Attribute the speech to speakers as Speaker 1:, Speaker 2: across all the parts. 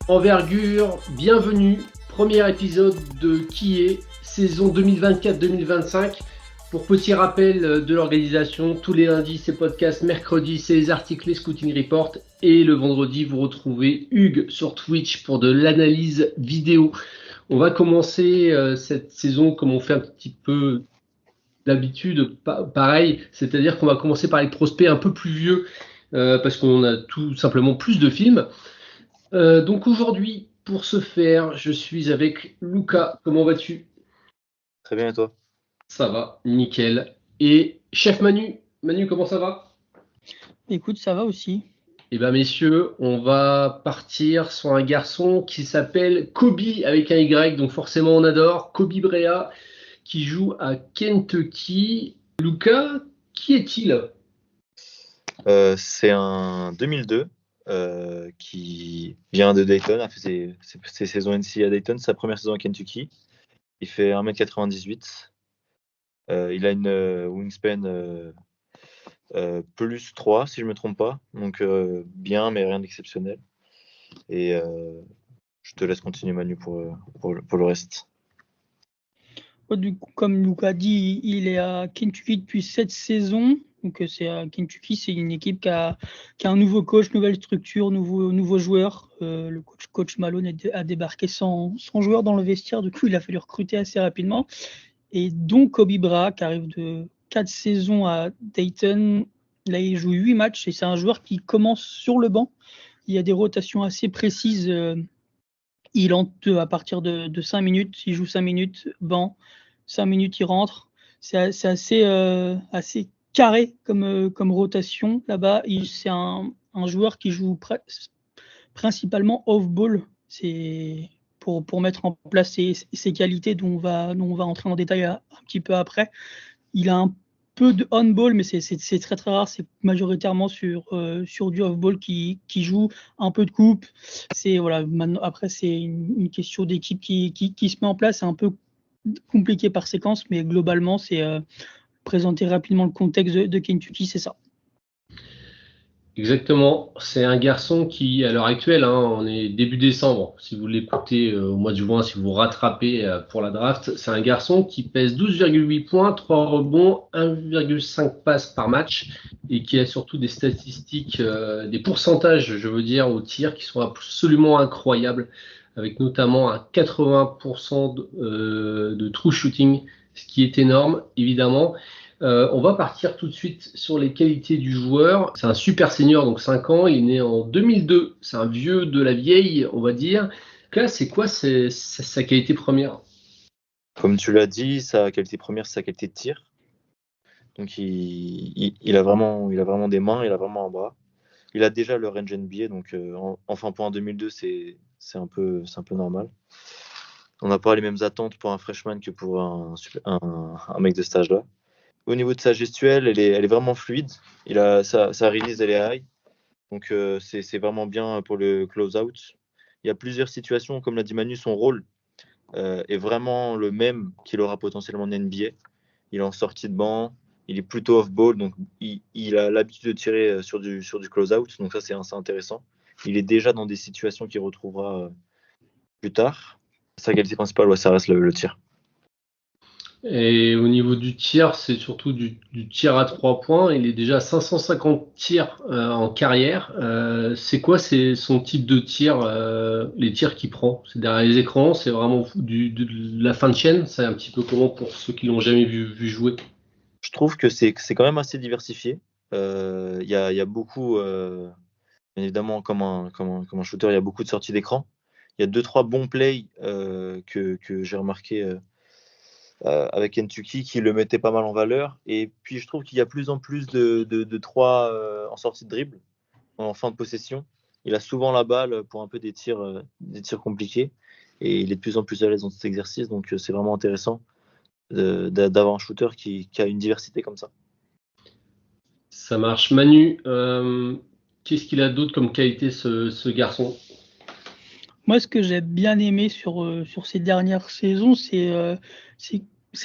Speaker 1: Envergure, bienvenue, premier épisode de Qui est, saison 2024-2025. Pour petit rappel de l'organisation, tous les lundis c'est podcast, mercredi c'est les articles, les Scouting Report et le vendredi vous retrouvez Hugues sur Twitch pour de l'analyse vidéo. On va commencer cette saison comme on fait un petit peu d'habitude, pareil, c'est-à-dire qu'on va commencer par les prospects un peu plus vieux parce qu'on a tout simplement plus de films. Donc aujourd'hui, pour ce faire, je suis avec Lucas. Comment vas-tu?
Speaker 2: Très bien, et toi?
Speaker 1: Ça va, nickel. Et chef Manu. Manu, comment ça va?
Speaker 3: Écoute, ça va aussi.
Speaker 1: Eh bien, messieurs, on va partir sur un garçon qui s'appelle Kobe avec un Y, donc forcément on adore. Kobe Brea, qui joue à Kentucky. Lucas, qui est-il?
Speaker 2: C'est un 2002 qui vient de Dayton, a fait ses saisons NCAA à Dayton, sa première saison à Kentucky. Il fait 1m98. Il a une wingspan plus 3, si je ne me trompe pas. Donc bien, mais rien d'exceptionnel. Et je te laisse continuer, Manu, pour le reste.
Speaker 3: Du coup, comme Luca dit, il est à Kentucky depuis 7 saisons. Donc, c'est à Kentucky, c'est une équipe qui a un nouveau coach, nouvelle structure, nouveau joueur. Le coach Malone a débarqué sans joueur dans le vestiaire. Du coup, il a fallu recruter assez rapidement. Et donc, Kobe Brea, qui arrive de 4 saisons à Dayton, là, il joue 8 matchs et c'est un joueur qui commence sur le banc. Il y a des rotations assez précises. Il entre à partir de 5 minutes, il joue 5 minutes, banc, 5 minutes, il rentre. C'est assez carré comme rotation là-bas. C'est un joueur qui joue principalement off-ball. C'est pour mettre en place ses qualités dont on va entrer en détail un petit peu après. Il a un peu de on-ball, mais c'est très très rare. C'est majoritairement sur du off-ball qui joue un peu de coupe. Maintenant, après, c'est une question d'équipe qui se met en place. C'est un peu compliqué par séquence, mais globalement, c'est présenter rapidement le contexte de Kentucky, c'est ça.
Speaker 1: Exactement, c'est un garçon qui, à l'heure actuelle, on est début décembre, si vous l'écoutez au mois de juin, si vous rattrapez pour la draft, c'est un garçon qui pèse 12,8 points, 3 rebonds, 1,5 passes par match et qui a surtout des statistiques, des pourcentages, je veux dire, au tir qui sont absolument incroyables, avec notamment un 80% de true shooting, ce qui est énorme, évidemment. On va partir tout de suite sur les qualités du joueur. C'est un super senior, donc 5 ans. Il est né en 2002. C'est un vieux de la vieille, on va dire. Là, c'est quoi sa qualité première?
Speaker 2: Comme tu l'as dit, sa qualité première, c'est sa qualité de tir. Donc il a vraiment des mains, il a vraiment un bras. Il a déjà le range NBA, donc enfin pour un 2002, c'est un peu normal. On n'a pas les mêmes attentes pour un freshman que pour un mec de stage là. Au niveau de sa gestuelle, elle est vraiment fluide. Sa release, elle est high. Donc, c'est vraiment bien pour le close-out. Il y a plusieurs situations, comme l'a dit Manu, son rôle est vraiment le même qu'il aura potentiellement en NBA. Il est en sortie de banc, il est plutôt off-ball, donc il a l'habitude de tirer sur du close-out. Donc ça, c'est intéressant. Il est déjà dans des situations qu'il retrouvera plus tard. Sa qualité principale, ça reste le tir.
Speaker 1: Et au niveau du tir, c'est surtout du tir à 3 points. Il est déjà à 550 tirs en carrière. C'est quoi son type de tir, les tirs qu'il prend? C'est derrière les écrans, c'est vraiment de la fin de chaîne. C'est un petit peu comment pour ceux qui l'ont jamais vu jouer?
Speaker 2: Je trouve que c'est quand même assez diversifié. Il y a beaucoup, bien évidemment, comme un shooter, il y a beaucoup de sorties d'écran. Il y a 2-3 bons plays que j'ai remarqué avec Kentucky qui le mettaient pas mal en valeur. Et puis je trouve qu'il y a plus en plus de 3 en sortie de dribble, en fin de possession. Il a souvent la balle pour un peu des tirs compliqués. Et il est de plus en plus à l'aise dans cet exercice. Donc c'est vraiment intéressant d'avoir un shooter qui a une diversité comme ça.
Speaker 1: Ça marche. Manu, qu'est-ce qu'il a d'autre comme qualité, ce garçon?
Speaker 3: Moi, ce que j'ai bien aimé sur ces dernières saisons, c'est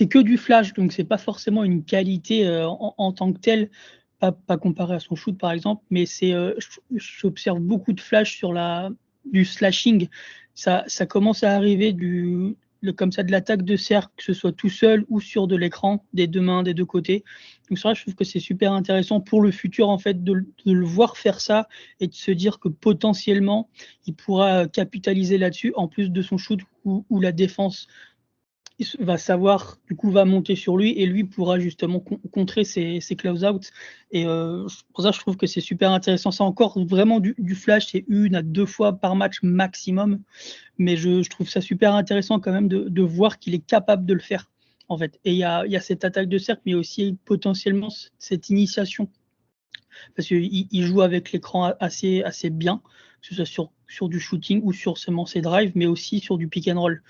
Speaker 3: que du flash, donc c'est pas forcément une qualité en tant que telle. pas comparé à son shoot par exemple, mais j'observe beaucoup de flash du slashing. Ça commence à arriver comme ça de l'attaque de cercle, que ce soit tout seul ou sur de l'écran, des deux mains, des deux côtés. Donc c'est vrai, je trouve que c'est super intéressant pour le futur en fait de le voir faire ça et de se dire que potentiellement il pourra capitaliser là-dessus en plus de son shoot où la défense va savoir, du coup, va monter sur lui et lui pourra justement contrer ses close-out. Et pour ça, je trouve que c'est super intéressant. C'est encore vraiment du flash, c'est 1 à 2 fois par match maximum. Mais je trouve ça super intéressant quand même de voir qu'il est capable de le faire, en fait. Et il y a cette attaque de cercle, mais aussi potentiellement cette initiation. Parce qu'il joue avec l'écran assez bien, que ce soit sur du shooting ou sur seulement ses drives, mais aussi sur du pick and roll.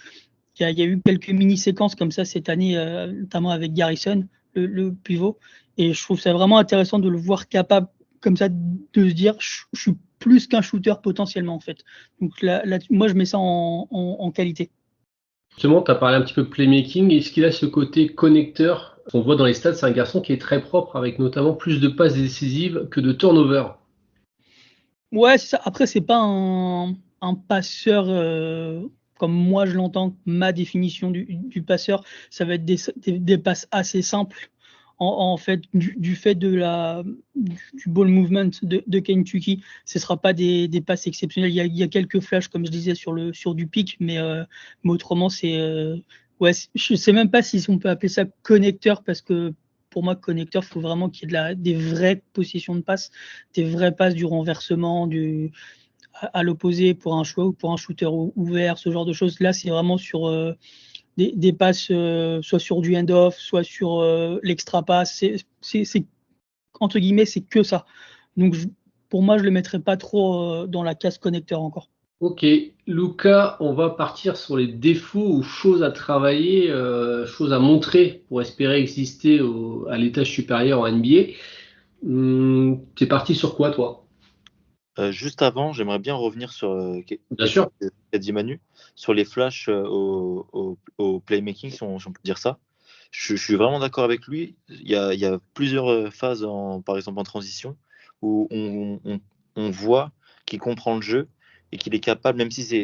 Speaker 3: Il y a eu quelques mini-séquences comme ça cette année, notamment avec Garrison, le pivot. Et je trouve ça vraiment intéressant de le voir capable comme ça de se dire je suis plus qu'un shooter potentiellement en fait. Donc là, moi je mets ça en qualité.
Speaker 1: Justement, tu as parlé un petit peu de playmaking. Est-ce qu'il a ce côté connecteur? On voit dans les stats, c'est un garçon qui est très propre avec notamment plus de passes décisives que de turnovers.
Speaker 3: Ouais, c'est ça. Après, c'est pas un passeur comme moi je l'entends, ma définition du passeur. Ça va être des passes assez simples. En fait, du fait du ball movement de Kentucky, ce ne sera pas des passes exceptionnelles. Il y a quelques flashs, comme je disais, sur du pic, mais autrement, ouais, je ne sais même pas si on peut appeler ça connecteur, parce que pour moi, connecteur, il faut vraiment qu'il y ait des vraies possessions de passes, des vraies passes du renversement, à l'opposé pour un shooter ouvert, ce genre de choses. Là, c'est vraiment sur des passes soit sur du end-off, soit sur l'extra pass. C'est entre guillemets, c'est que ça. Donc pour moi, je le mettrais pas trop dans la case connecteur encore.
Speaker 1: Ok, Lucas, on va partir sur les défauts ou choses à travailler, choses à montrer pour espérer exister à l'étage supérieur en NBA. T'es parti sur quoi, toi?
Speaker 2: Juste avant, j'aimerais bien revenir sur
Speaker 1: Bien sûr.
Speaker 2: chose qu'a dit Manu, sur les flashs au playmaking, si on peut dire ça. Je suis vraiment d'accord avec lui. Il y a plusieurs phases, par exemple en transition, où on voit qu'il comprend le jeu et qu'il est capable, même si sa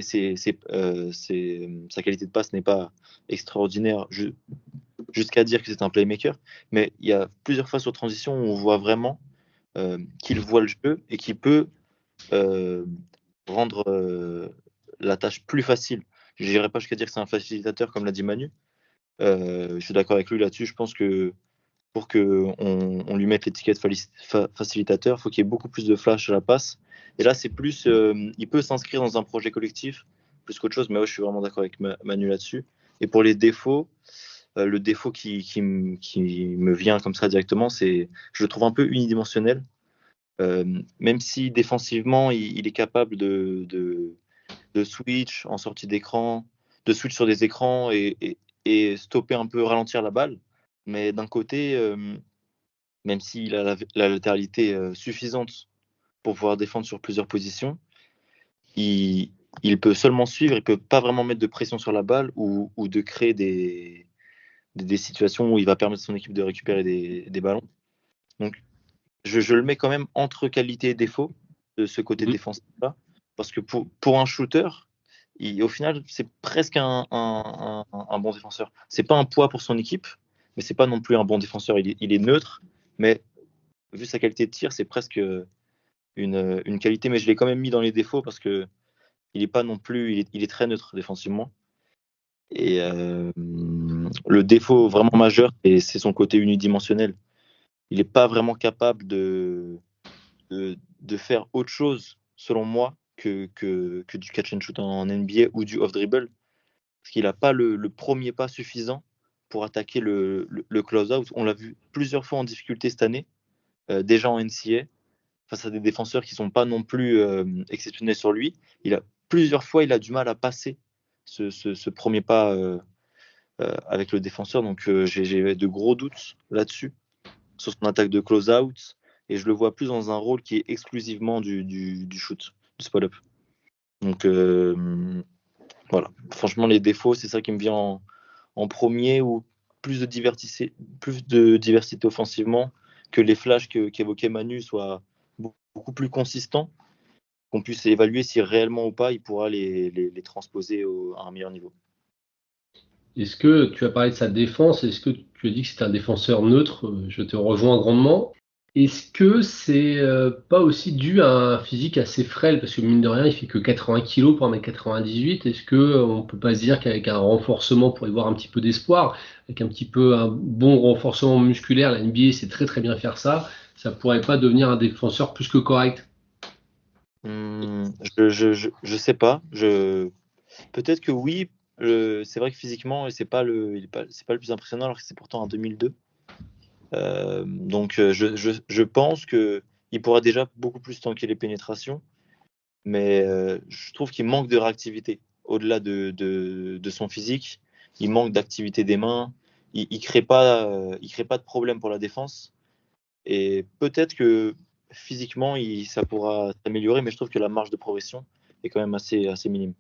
Speaker 2: qualité de passe n'est pas extraordinaire, jusqu'à dire que c'est un playmaker, mais il y a plusieurs phases sur transition où on voit vraiment qu'il voit le jeu et qu'il peut rendre la tâche plus facile. Je n'irai pas jusqu'à dire que c'est un facilitateur, comme l'a dit Manu. Je suis d'accord avec lui là-dessus. Je pense que pour qu'on lui mette l'étiquette facilitateur, il faut qu'il y ait beaucoup plus de flash à la passe. Et là, c'est plus, il peut s'inscrire dans un projet collectif plus qu'autre chose, mais ouais, je suis vraiment d'accord avec Manu là-dessus. Et pour les défauts, le défaut qui me vient comme ça directement, c'est, je le trouve un peu unidimensionnel. Même si défensivement, il est capable de switch en sortie d'écran, de switch sur des écrans et stopper un peu, ralentir la balle. Mais d'un côté, même s'il a la latéralité suffisante pour pouvoir défendre sur plusieurs positions, il peut seulement suivre, il peut pas vraiment mettre de pression sur la balle ou de créer des situations où il va permettre à son équipe de récupérer des ballons. Donc, je le mets quand même entre qualité et défaut de ce côté défensif-là, parce que pour un shooter, au final, c'est presque un bon défenseur. C'est pas un poids pour son équipe, mais c'est pas non plus un bon défenseur. Il est neutre, mais vu sa qualité de tir, c'est presque une qualité. Mais je l'ai quand même mis dans les défauts parce que il est pas non plus, il est très neutre défensivement. Et le défaut vraiment majeur, c'est son côté unidimensionnel. Il n'est pas vraiment capable de faire autre chose, selon moi, que du catch and shoot en NBA ou du off-dribble. Parce qu'il n'a pas le premier pas suffisant pour attaquer le close-out. On l'a vu plusieurs fois en difficulté cette année, déjà en NCA, face à des défenseurs qui ne sont pas non plus exceptionnels sur lui. Plusieurs fois, il a du mal à passer ce premier pas avec le défenseur. Donc j'ai de gros doutes là-dessus, sur son attaque de close-out. Et je le vois plus dans un rôle qui est exclusivement du shoot, du spot-up. Donc voilà, franchement les défauts, c'est ça qui me vient en premier, ou plus de diversité offensivement que les flashs qu'évoquait Manu soient beaucoup plus consistants, qu'on puisse évaluer si réellement ou pas il pourra les transposer à un meilleur niveau.
Speaker 1: Est-ce que tu as parlé de sa défense? Est-ce que tu as dit que c'était un défenseur neutre? Je te rejoins grandement. Est-ce que c'est pas aussi dû à un physique assez frêle? Parce que mine de rien, il fait que 80 kilos pour 1m98. Est-ce que on peut pas se dire qu'avec un renforcement pour y voir un petit peu d'espoir, avec un petit peu un bon renforcement musculaire, la NBA sait très très bien faire ça, ça pourrait pas devenir un défenseur plus que correct?
Speaker 2: Je sais pas. Peut-être que oui. C'est vrai que physiquement, c'est pas le plus impressionnant alors que c'est pourtant en 2002. Donc je pense qu'il pourra déjà beaucoup plus tanker les pénétrations, mais je trouve qu'il manque de réactivité. Au-delà de son physique, il manque d'activité des mains. Il crée pas de problème pour la défense. Et peut-être que physiquement, ça pourra s'améliorer, mais je trouve que la marge de progression est quand même assez minime.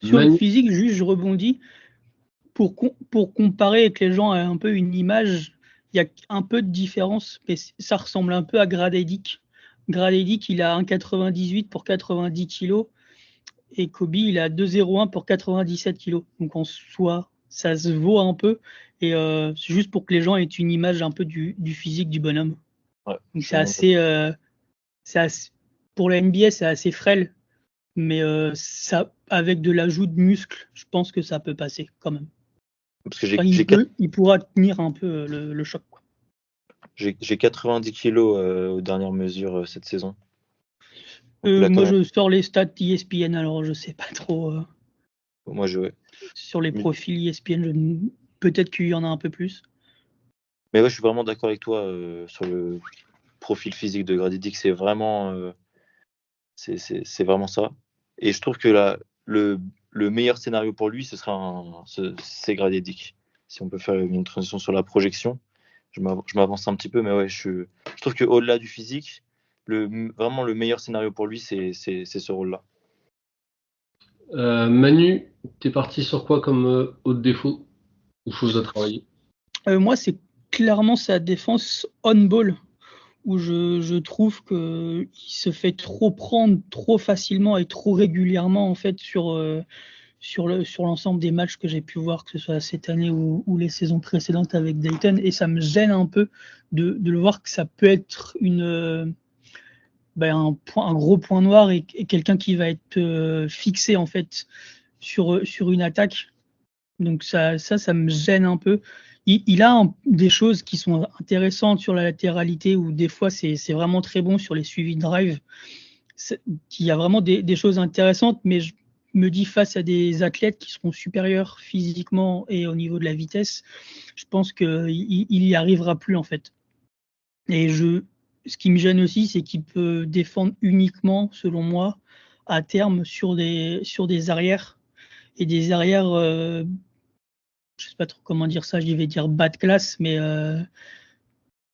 Speaker 3: Sur le physique, juste je rebondis. Pour comparer avec les gens à un peu une image, il y a un peu de différence, mais ça ressemble un peu à Gradedick. Gradedick, il a 1,98 pour 90 kg et Kobe, il a 2,01 pour 97 kg. Donc en soi, ça se vaut un peu. Et c'est juste pour que les gens aient une image un peu du physique du bonhomme.
Speaker 2: Ouais,
Speaker 3: donc c'est assez, pour la NBA, c'est assez frêle. Mais ça, avec de l'ajout de muscles, je pense que ça peut passer quand même.
Speaker 2: Parce que
Speaker 3: il pourra tenir un peu le choc. Quoi.
Speaker 2: J'ai 90 kilos aux dernières mesures cette saison.
Speaker 3: Moi, je sors les stats ESPN, alors je sais pas trop.
Speaker 2: Moi,
Speaker 3: sur les profils ESPN, peut-être qu'il y en a un peu plus.
Speaker 2: Mais ouais, je suis vraiment d'accord avec toi sur le profil physique de Gradedick. C'est vraiment ça. Et je trouve que le meilleur scénario pour lui, c'est Gradedick. Si on peut faire une transition sur la projection, je m'avance un petit peu, mais ouais, je trouve qu'au-delà du physique, vraiment le meilleur scénario pour lui, c'est ce rôle-là.
Speaker 1: Manu, t'es parti sur quoi comme autre défaut ou chose à travailler?
Speaker 3: Moi, c'est clairement sa défense on-ball, où je trouve qu'il se fait trop prendre trop facilement et trop régulièrement en fait sur l'ensemble des matchs que j'ai pu voir, que ce soit cette année ou les saisons précédentes avec Dayton, et ça me gêne un peu de le voir que ça peut être un gros point noir et quelqu'un qui va être fixé en fait sur une attaque. Donc ça me gêne un peu. Il a des choses qui sont intéressantes sur la latéralité, où des fois c'est vraiment très bon sur les suivis de drive. Il y a vraiment des choses intéressantes, mais je me dis, face à des athlètes qui seront supérieurs physiquement et au niveau de la vitesse, je pense qu'il y arrivera plus en fait. Et ce qui me gêne aussi, c'est qu'il peut défendre uniquement, selon moi, à terme sur des arrières, et des arrières, je sais pas trop comment dire ça, je vais dire bas de classe, mais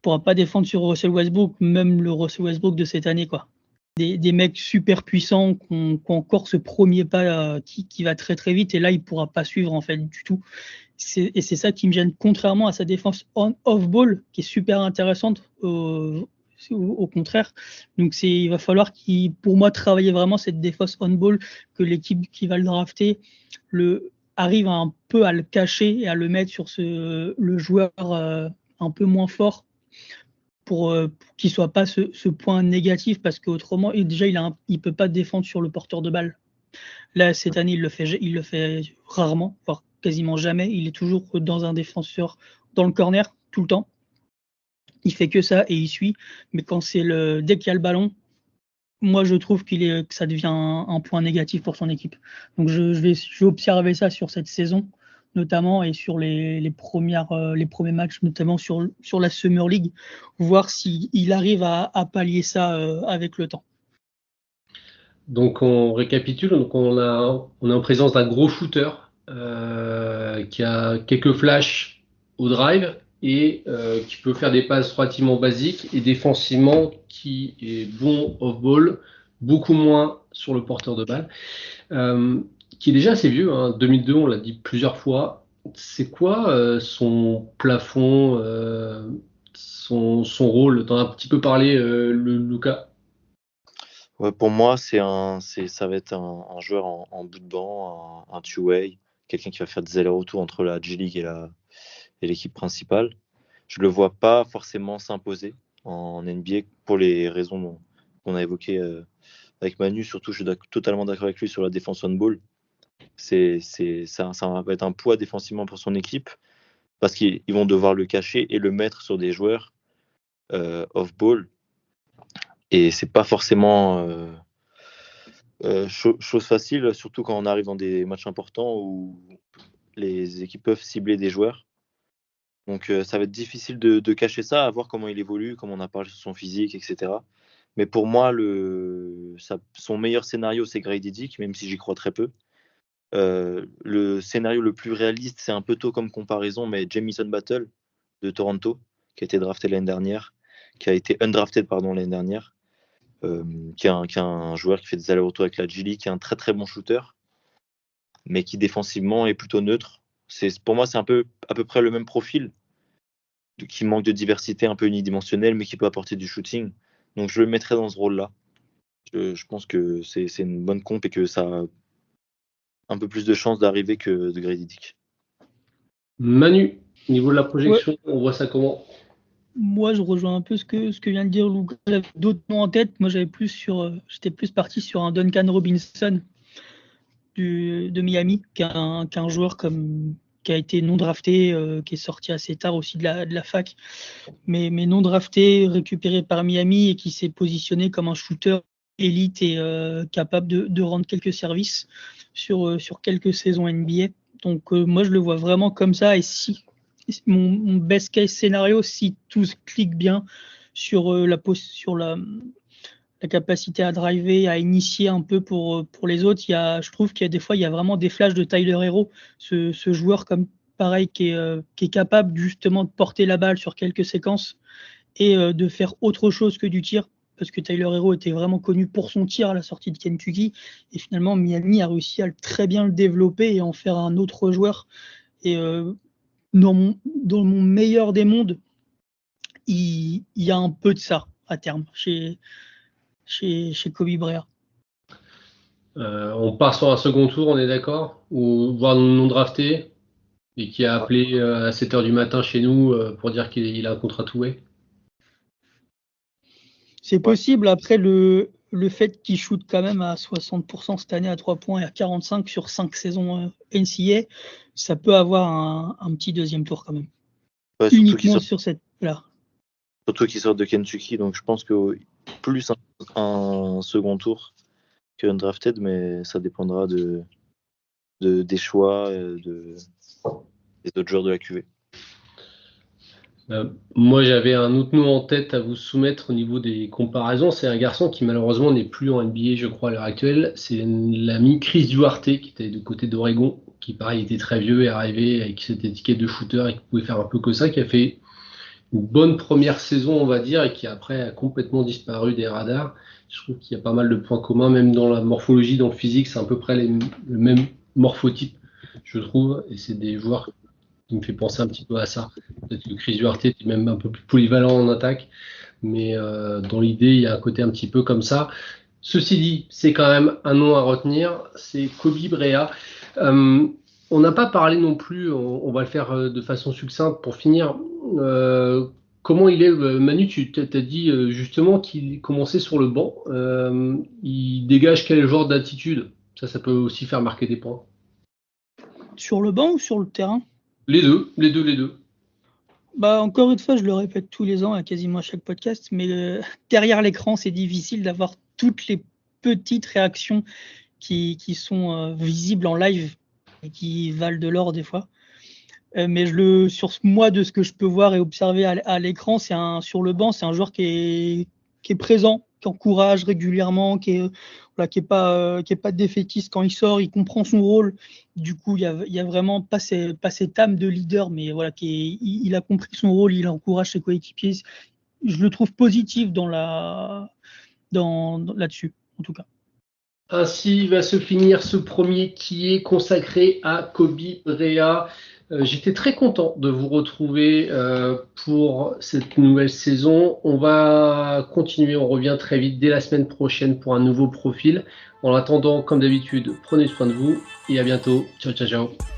Speaker 3: pourra pas défendre sur Russell Westbrook, même le Russell Westbrook de cette année, quoi. Des mecs super puissants qui ont encore ce premier pas qui va très très vite, et là il pourra pas suivre en fait du tout. Et c'est ça qui me gêne, contrairement à sa défense off-ball qui est super intéressante au contraire. Donc il va falloir pour moi, travailler vraiment cette défense on-ball, que l'équipe qui va le drafter arrive un peu à le cacher et à le mettre sur le joueur un peu moins fort, pour qu'il soit pas ce point négatif, parce qu'autrement, déjà il peut pas défendre sur le porteur de balle. Là, cette année, il le fait rarement, voire quasiment jamais. Il est toujours dans un défenseur dans le corner tout le temps. Il fait que ça et il suit. Mais dès qu'il y a le ballon, moi je trouve que ça devient un point négatif pour son équipe. Donc je vais observer ça sur cette saison, notamment, et sur les premiers matchs, notamment sur la Summer League, voir s'il arrive à pallier ça avec le temps.
Speaker 1: Donc on récapitule, donc on est en présence d'un gros shooter qui a quelques flashs au drive et qui peut faire des passes relativement basiques, et défensivement qui est bon off-ball, beaucoup moins sur le porteur de balle, qui est déjà assez vieux, hein, 2002, on l'a dit plusieurs fois. C'est quoi son plafond son rôle? T'en as un petit peu parlé, Lucas.
Speaker 2: Ouais, pour moi, ça va être un joueur en bout de banc, un two-way, quelqu'un qui va faire des allers-retours entre la G-League et l'équipe principale. Je le vois pas forcément s'imposer en NBA pour les raisons qu'on a évoquées avec Manu. Surtout, je suis totalement d'accord avec lui sur la défense on-ball. Ça va être un poids défensivement pour son équipe parce qu'ils vont devoir le cacher et le mettre sur des joueurs off-ball. Et c'est pas forcément chose facile, surtout quand on arrive dans des matchs importants où les équipes peuvent cibler des joueurs. Donc ça va être difficile de cacher ça, à voir comment il évolue, comme on a parlé sur son physique, etc. Mais pour moi, son meilleur scénario, c'est Grady Dick, même si j'y crois très peu. Le scénario le plus réaliste, c'est un peu tôt comme comparaison, mais Jamison Battle de Toronto, qui a été drafté l'année dernière, qui a été undrafted l'année dernière, qui est un joueur qui fait des allers-retours avec la G-League, qui est un très très bon shooter, mais qui défensivement est plutôt neutre. Pour moi, c'est à peu près le même profil, qui manque de diversité, un peu unidimensionnel, mais qui peut apporter du shooting. Donc je le mettrais dans ce rôle-là. Je pense que c'est une bonne comp et que ça a un peu plus de chances d'arriver que de Grady Dick.
Speaker 1: Manu, au niveau de la projection, on voit ça comment?
Speaker 3: Moi, je rejoins un peu ce que vient de dire Lucas. J'avais d'autres noms en tête. Moi, j'étais plus parti sur un Duncan Robinson de Miami, qui est un joueur qui a été non drafté, qui est sorti assez tard aussi de la fac, mais non drafté, récupéré par Miami et qui s'est positionné comme un shooter élite et capable de rendre quelques services sur quelques saisons NBA. Donc moi, je le vois vraiment comme ça. Et si mon best case scénario, si tout clique bien sur la capacité à driver, à initier un peu pour les autres, je trouve qu'il y a des fois, il y a vraiment des flashs de Tyler Herro, ce joueur comme pareil qui est capable justement de porter la balle sur quelques séquences et de faire autre chose que du tir, parce que Tyler Herro était vraiment connu pour son tir à la sortie de Kentucky, et finalement Miami a réussi à très bien le développer et en faire un autre joueur. Et dans mon meilleur des mondes, il y a un peu de ça à terme chez Kobe Bryant.
Speaker 1: On part sur un second tour, on est d'accord? Ou voire non drafté et qui a appelé à 7h du matin chez nous pour dire qu'il a un contrat tout-way?
Speaker 3: C'est possible. Après, le fait qu'il shoot quand même à 60% cette année à 3 points et à 45 sur 5 saisons NCAA, ça peut avoir un petit deuxième tour quand même. Ouais, uniquement sur cette là.
Speaker 2: Surtout qu'il sort de Kentucky, donc je pense que plus un second tour qu'un drafted, mais ça dépendra des choix des autres joueurs de la QV.
Speaker 1: Moi, j'avais un autre nom en tête à vous soumettre au niveau des comparaisons. C'est un garçon qui malheureusement n'est plus en NBA, je crois, à l'heure actuelle. C'est l'ami Chris Duarte, qui était du côté d'Oregon, qui pareil était très vieux et arrivé avec cette étiquette de shooter et qui pouvait faire un peu que ça, qui a fait une bonne première saison, on va dire, et qui après a complètement disparu des radars. Je trouve qu'il y a pas mal de points communs, même dans la morphologie, dans le physique, c'est à peu près le même morphotype, je trouve, et c'est des joueurs qui me fait penser un petit peu à ça. Peut-être que Chris Duarte est même un peu plus polyvalent en attaque, mais dans l'idée, il y a un côté un petit peu comme ça. Ceci dit, c'est quand même un nom à retenir, c'est Kobe Bryant. On n'a pas parlé non plus, on va le faire de façon succincte pour finir. Comment il est, Manu, tu t'as dit justement qu'il commençait sur le banc. Il dégage quel genre d'attitude? Ça peut aussi faire marquer des points.
Speaker 3: Sur le banc ou sur le terrain?
Speaker 1: Les deux.
Speaker 3: Bah, encore une fois, je le répète tous les ans à quasiment à chaque podcast, mais derrière l'écran, c'est difficile d'avoir toutes les petites réactions qui sont visibles en live et qui valent de l'or des fois. Mais sur moi, de ce que je peux voir et observer à l'écran, sur le banc, c'est un joueur qui est présent, qui encourage régulièrement, qui est pas défaitiste quand il sort, il comprend son rôle. Du coup, il y a vraiment pas cette âme de leader, mais voilà, il a compris son rôle, il encourage ses coéquipiers. Je le trouve positif là-dessus, en tout cas.
Speaker 1: Ainsi va se finir ce premier qui est consacré à Kobe Bryant. J'étais très content de vous retrouver pour cette nouvelle saison. On va continuer, on revient très vite dès la semaine prochaine pour un nouveau profil. En attendant, comme d'habitude, prenez soin de vous et à bientôt. Ciao, ciao, ciao.